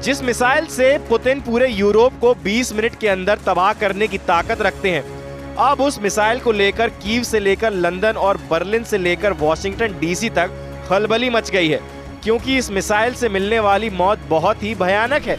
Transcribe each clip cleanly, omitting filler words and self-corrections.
जिस मिसाइल से पुतिन पूरे यूरोप को 20 मिनट के अंदर तबाह करने की ताकत रखते हैं, अब उस मिसाइल को लेकर कीव से लेकर लंदन और बर्लिन से लेकर वॉशिंगटन डीसी तक खलबली मच गई है, क्योंकि इस मिसाइल से मिलने वाली मौत बहुत ही भयानक है।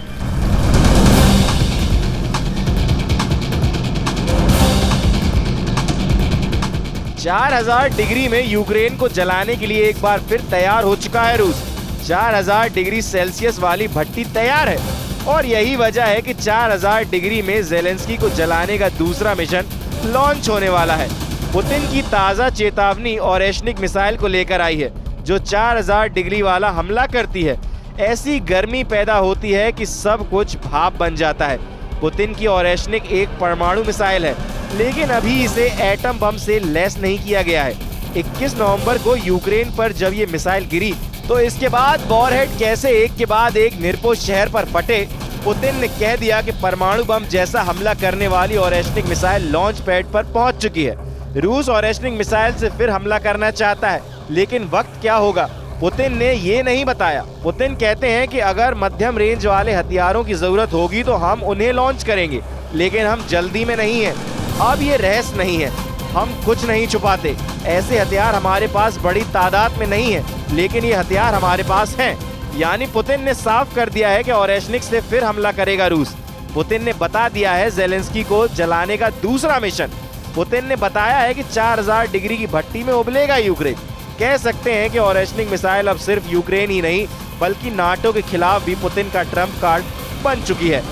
चार 4000 डिग्री में यूक्रेन को जलाने के लिए एक बार फिर तैयार हो चुका है रूस। 4000 डिग्री सेल्सियस वाली भट्टी तैयार है और यही वजह है कि 4000 डिग्री में ज़ेलेंस्की को जलाने का दूसरा मिशन लॉन्च होने वाला है। पुतिन की ताज़ा चेतावनी ओरेशनिक मिसाइल को लेकर आई है, जो 4000 डिग्री वाला हमला करती है। ऐसी गर्मी पैदा होती है कि सब कुछ भाप बन जाता है। पुतिन की ओरेशनिक एक परमाणु मिसाइल है, लेकिन अभी इसे एटम बम से लैस नहीं किया गया है। 21 नवंबर को यूक्रेन पर जब ये मिसाइल गिरी, तो इसके बाद वॉरहेड कैसे एक के बाद एक निर्दोष शहर पर फटे, पुतिन ने कह दिया कि परमाणु बम जैसा हमला करने वाली ओरेशनिक मिसाइल लॉन्च पैड पर पहुंच चुकी है। रूस ओरेशनिक मिसाइल से फिर हमला करना चाहता है, लेकिन वक्त क्या होगा पुतिन ने ये नहीं बताया। पुतिन कहते हैं कि अगर मध्यम रेंज वाले हथियारों की जरूरत होगी तो हम उन्हें लॉन्च करेंगे, लेकिन हम जल्दी में नहीं हैं। अब ये रहस्य नहीं है, हम कुछ नहीं छुपाते। ऐसे हथियार हमारे पास बड़ी तादाद में नहीं है, लेकिन ये हथियार हमारे पास हैं। यानी पुतिन ने साफ कर दिया है कि ओरेशनिक से फिर हमला करेगा रूस। पुतिन ने बता दिया है ज़ेलेंस्की को जलाने का दूसरा मिशन। पुतिन ने बताया है कि 4000 डिग्री की भट्टी में उबलेगा यूक्रेन। कह सकते हैं कि ओरेशनिक मिसाइल अब सिर्फ यूक्रेन ही नहीं, बल्कि नाटो के खिलाफ भी पुतिन का ट्रम्प कार्ड बन चुकी है।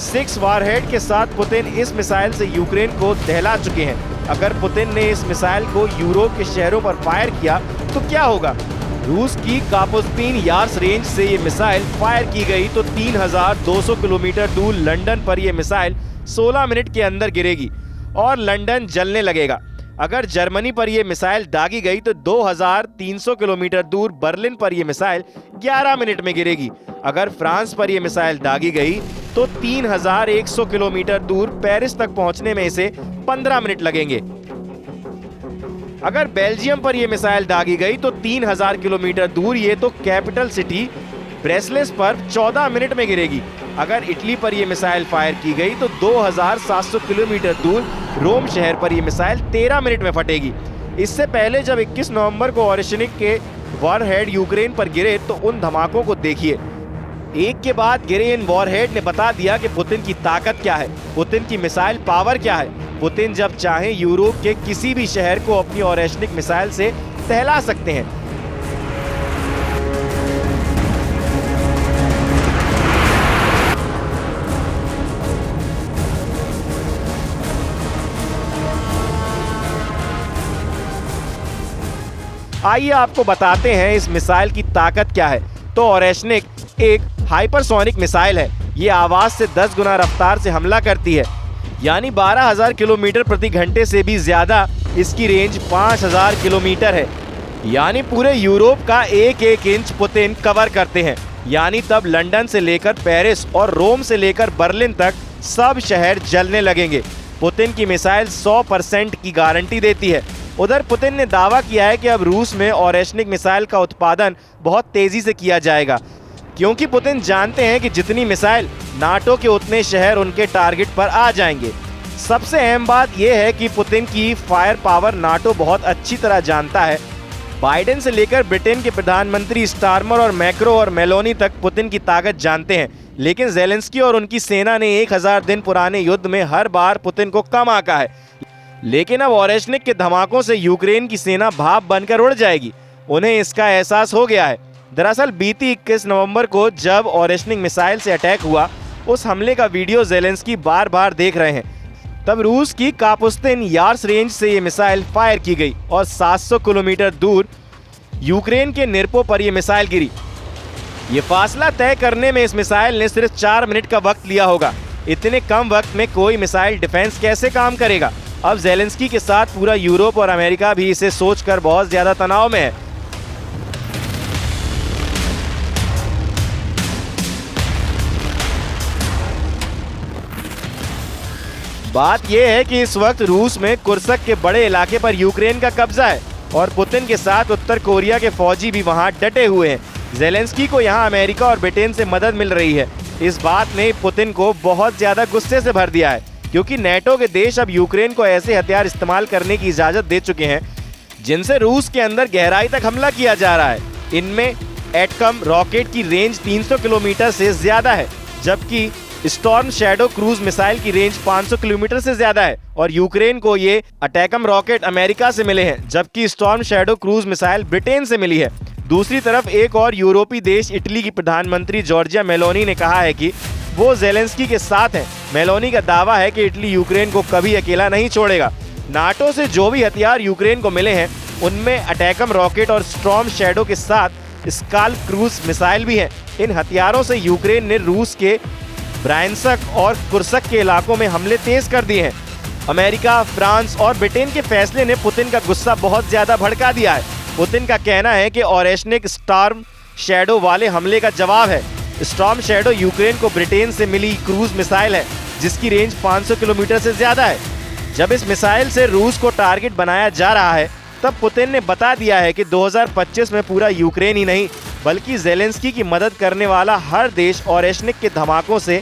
6 वॉरहेड के साथ पुतिन इस मिसाइल से यूक्रेन को दहला चुके हैं। अगर पुतिन ने इस मिसाइल को यूरोप के शहरों पर फायर किया तो क्या होगा? रूस की कापुस्तीन यार्स रेंज से ये मिसाइल फायर की गई तो 3200 किलोमीटर दूर लंदन पर यह मिसाइल 16 मिनट के अंदर गिरेगी और लंदन जलने लगेगा। अगर जर्मनी पर यह मिसाइल दागी गई तो 2300 किलोमीटर दूर बर्लिन पर यह मिसाइल 11 मिनट में गिरेगी। अगर फ्रांस पर यह मिसाइल दागी गई तो 3100 किलोमीटर दूर पेरिस तक पहुंचने में इसे 15 मिनट लगेंगे। अगर बेल्जियम पर यह मिसाइल दागी गई तो 3000 किलोमीटर दूर ये तो कैपिटल सिटी ब्रेसलेस पर 14 मिनट में गिरेगी। अगर इटली पर यह मिसाइल फायर की गई तो 2700 किलोमीटर दूर रोम शहर पर यह मिसाइल 13 मिनट में फटेगी। इससे पहले जब 21 नवंबर को ओरेशनिक के वॉरहेड यूक्रेन पर गिरे तो उन धमाकों को देखिए। एक के बाद गिरे इन वॉरहेड ने बता दिया कि पुतिन की ताकत क्या है, पुतिन की मिसाइल पावर क्या है। पुतिन जब चाहें यूरोप के किसी भी शहर को अपनी ओरेशनिक मिसाइल से दहला सकते हैं। आइए आपको बताते हैं इस मिसाइल की ताकत क्या है। तो ओरेशनिक एक हाइपरसोनिक मिसाइल है। ये आवाज से 10 गुना रफ्तार से हमला करती है, यानी 12000 किलोमीटर प्रति घंटे से भी ज्यादा। इसकी रेंज 5000 किलोमीटर है, यानी पूरे यूरोप का एक इंच पुतिन कवर करते हैं। यानी तब लंदन से लेकर पेरिस और रोम से लेकर बर्लिन तक सब शहर जलने लगेंगे। पुतिन की मिसाइल 100% की गारंटी देती है। उधर पुतिन ने दावा किया है कि अब रूस में ओरेशनिक मिसाइल का उत्पादन बहुत तेजी से किया जाएगा, क्योंकि पुतिन जानते हैं कि जितनी मिसाइल नाटो के उतने शहर उनके टारगेट पर आ जाएंगे। सबसे अहम बात यह है कि पुतिन की फायर पावर नाटो बहुत अच्छी तरह जानता है। बाइडेन से लेकर ब्रिटेन के प्रधानमंत्री स्टारमर और मैक्रो और मेलोनी तक पुतिन की ताकत जानते हैं, लेकिन ज़ेलेंस्की और उनकी सेना ने 1000 दिन पुराने युद्ध में हर बार पुतिन को कम आंका है। लेकिन अब ओरेशनिक के धमाकों से यूक्रेन की सेना भाप बनकर उड़ जाएगी। उन्हें इसका एहसास हो गया है। दरअसल बीती 21 नवंबर को जब ओरेशनिक मिसाइल से अटैक हुआ, उस हमले का वीडियो ज़ेलेंस्की बार बार देख रहे हैं। तब रूस की कापुस्तीन यार्स रेंज से ये मिसाइल फायर की गई और 700 किलोमीटर दूर यूक्रेन के निरपो पर यह मिसाइल गिरी। ये फासला तय करने में इस मिसाइल ने सिर्फ 4 मिनट का वक्त लिया होगा। इतने कम वक्त में कोई मिसाइल डिफेंस कैसे काम करेगा? अब ज़ेलेंस्की के साथ पूरा यूरोप और अमेरिका भी इसे सोचकर बहुत ज्यादा तनाव में है। बात यह है कि इस वक्त रूस में कुर्स्क के बड़े इलाके पर यूक्रेन का कब्जा है और पुतिन के साथ उत्तर कोरिया के फौजी भी वहां डटे हुए हैं। ज़ेलेंस्की को यहां अमेरिका और ब्रिटेन से मदद मिल रही है। इस बात ने पुतिन को बहुत ज्यादा गुस्से से भर दिया है, क्योंकि नेटो के देश अब यूक्रेन को ऐसे हथियार इस्तेमाल करने की इजाजत दे चुके हैं जिनसे रूस के अंदर गहराई तक हमला किया जा रहा है। इनमें एटकम रॉकेट की रेंज 300 किलोमीटर से ज्यादा है, जबकि स्टॉर्म शैडो क्रूज मिसाइल की रेंज 500 किलोमीटर से ज्यादा है। और यूक्रेन को ये अटैकम रॉकेट अमेरिका से मिले हैं, जबकि storm shadow cruise missile Britain से मिली है। दूसरी तरफ एक और यूरोपीय देश इटली की प्रधानमंत्री जॉर्जिया मेलोनी ने कहा है कि वो जेलेंस्की के साथ हैं। मेलोनी का दावा है कि इटली यूक्रेन को कभी अकेला नहीं छोड़ेगा। नाटो से जो भी हथियार यूक्रेन को मिले हैं उनमें अटैकम रॉकेट और स्टॉर्म शैडो के साथ स्काल्प क्रूज मिसाइल भी हैं। इन हथियारों से यूक्रेन ने रूस के ब्रायंस्क और कुर्स्क के इलाकों में हमले तेज कर दिए हैं। अमेरिका, फ्रांस और ब्रिटेन के फैसले ने पुतिन का गुस्सा बहुत ज्यादा भड़का दिया है। पुतिन का कहना है कि ओरेशनिक स्टॉर्म शैडो वाले हमले का जवाब है। स्टॉर्म शैडो यूक्रेन को ब्रिटेन से मिली क्रूज मिसाइल है, जिसकी रेंज 500 किलोमीटर से ज्यादा है। जब इस मिसाइल से रूस को टारगेट बनाया जा रहा है, तब पुतिन ने बता दिया है कि 2025 में पूरा यूक्रेन ही नहीं बल्कि जेलेंस्की की मदद करने वाला हर देश ओरेशनिक के धमाकों से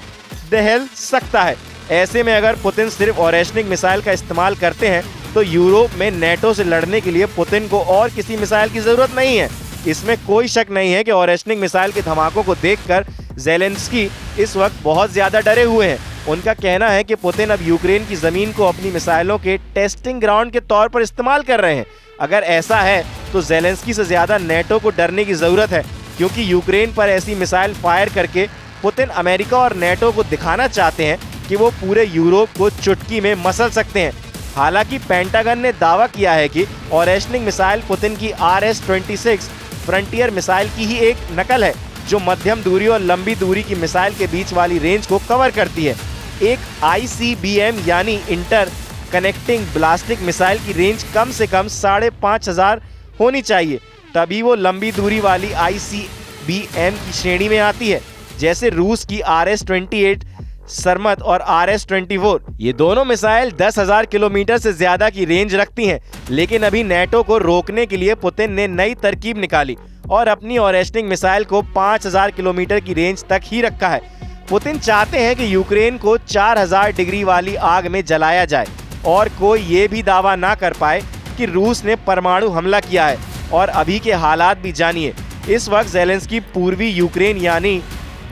दहल सकता है। ऐसे में अगर पुतिन सिर्फ ओरेशनिक मिसाइल का इस्तेमाल करते हैं तो यूरोप में नेटो से लड़ने के लिए पुतिन को और किसी मिसाइल की जरूरत नहीं है। इसमें कोई शक नहीं है कि ओरेशनिक मिसाइल के धमाकों को देखकर जेलेंस्की इस वक्त बहुत ज्यादा डरे हुए हैं। उनका कहना है कि पुतिन अब यूक्रेन की जमीन को अपनी मिसाइलों के टेस्टिंग ग्राउंड के तौर पर इस्तेमाल कर रहे हैं। अगर ऐसा है तो जेलेंस्की से ज्यादा नेटो को डरने की जरूरत है, क्योंकि यूक्रेन पर ऐसी मिसाइल फायर करके पुतिन अमेरिका और नेटो को दिखाना चाहते हैं कि वो पूरे यूरोप को चुटकी में मसल सकते हैं। हालांकि पेंटागन ने दावा किया है कि ओरेशनिक मिसाइल पुतिन की RS-26 फ्रंटियर मिसाइल की ही एक नकल है, जो मध्यम दूरी और लंबी दूरी की मिसाइल के बीच वाली रेंज को कवर करती है। एक ICBM यानी इंटर कनेक्टिंग ब्लास्टिक मिसाइल की रेंज कम से कम 5,500 होनी चाहिए, तभी वो लंबी दूरी वाली ICBM की श्रेणी में आती है, जैसे रूस की RS-28 सरमत और RS-24। ये दोनों मिसाइल 10,000 किलोमीटर से ज्यादा की रेंज रखती हैं, लेकिन अभी नेटो को रोकने के लिए पुतिन ने नई तरकीब निकाली और अपनी ओरेशनिक मिसाइल को 5,000 किलोमीटर की रेंज तक ही रखा है। पुतिन चाहते हैं कि यूक्रेन को 4,000 डिग्री वाली आग में जलाया जाए और कोई ये भी दावा ना कर पाए कि रूस ने परमाणु हमला किया है। और अभी के हालात भी जानिए। इस वक्त जेलेंस्की पूर्वी यूक्रेन यानी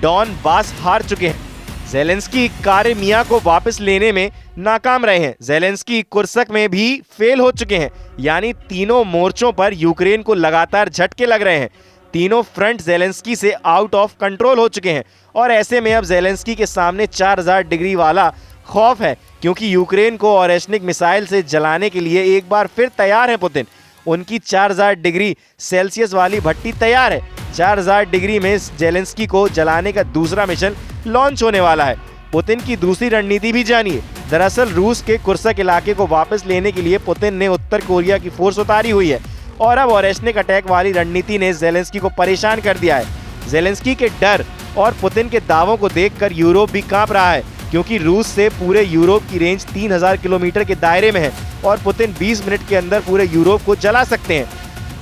डॉनबास हार चुके हैं। जेलेंस्की क्राइमिया को वापस लेने में नाकाम रहे हैं। जेलेंस्की कुर्स्क में भी फेल हो चुके हैं, यानी तीनों मोर्चों पर यूक्रेन को लगातार झटके लग रहे हैं। तीनों फ्रंट जेलेंस्की से आउट ऑफ कंट्रोल हो चुके हैं और ऐसे में अब जेलेंस्की के सामने 4,000 डिग्री वाला खौफ है, क्योंकि यूक्रेन को ओरेशनिक मिसाइल से जलाने के लिए एक बार फिर तैयार है पुतिन। उनकी 4,000 डिग्री सेल्सियस वाली भट्टी तैयार है। 4,000 डिग्री में जेलेंस्की को जलाने का दूसरा मिशन लॉन्च होने वाला है। पुतिन की दूसरी रणनीति भी जानिए। दरअसल रूस के कुर्स्क इलाके को वापस लेने के लिए पुतिन ने उत्तर कोरिया की फोर्स उतारी हुई है और अब ओरेशनिक अटैक वाली रणनीति ने जेलेंस्की को परेशान कर दिया है। जेलेंस्की के डर और पुतिन के दावों को देखकर यूरोप भी कांप रहा है, क्योंकि रूस से पूरे यूरोप की रेंज 3,000 किलोमीटर के दायरे में है और पुतिन 20 मिनट के अंदर पूरे यूरोप को जला सकते हैं।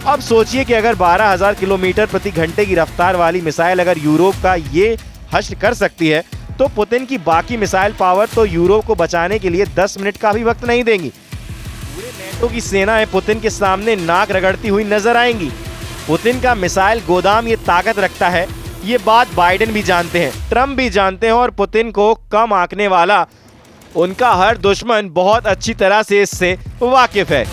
अब सोचिए कि अगर 12,000 किलोमीटर प्रति घंटे की रफ्तार वाली मिसाइल अगर यूरोप का ये हश्र कर सकती है, तो पुतिन की बाकी मिसाइल पावर तो यूरोप को बचाने के लिए 10 मिनट का भी वक्त नहीं देंगी। पूरे नेटो की सेनाएं पुतिन के सामने नाक रगड़ती हुई नजर आएंगी। पुतिन का मिसाइल गोदाम ये ताकत रखता है, ये बात बाइडेन भी जानते हैं, ट्रम्प भी जानते हैं और पुतिन को कम आंकने वाला उनका हर दुश्मन बहुत अच्छी तरह से इससे वाकिफ है।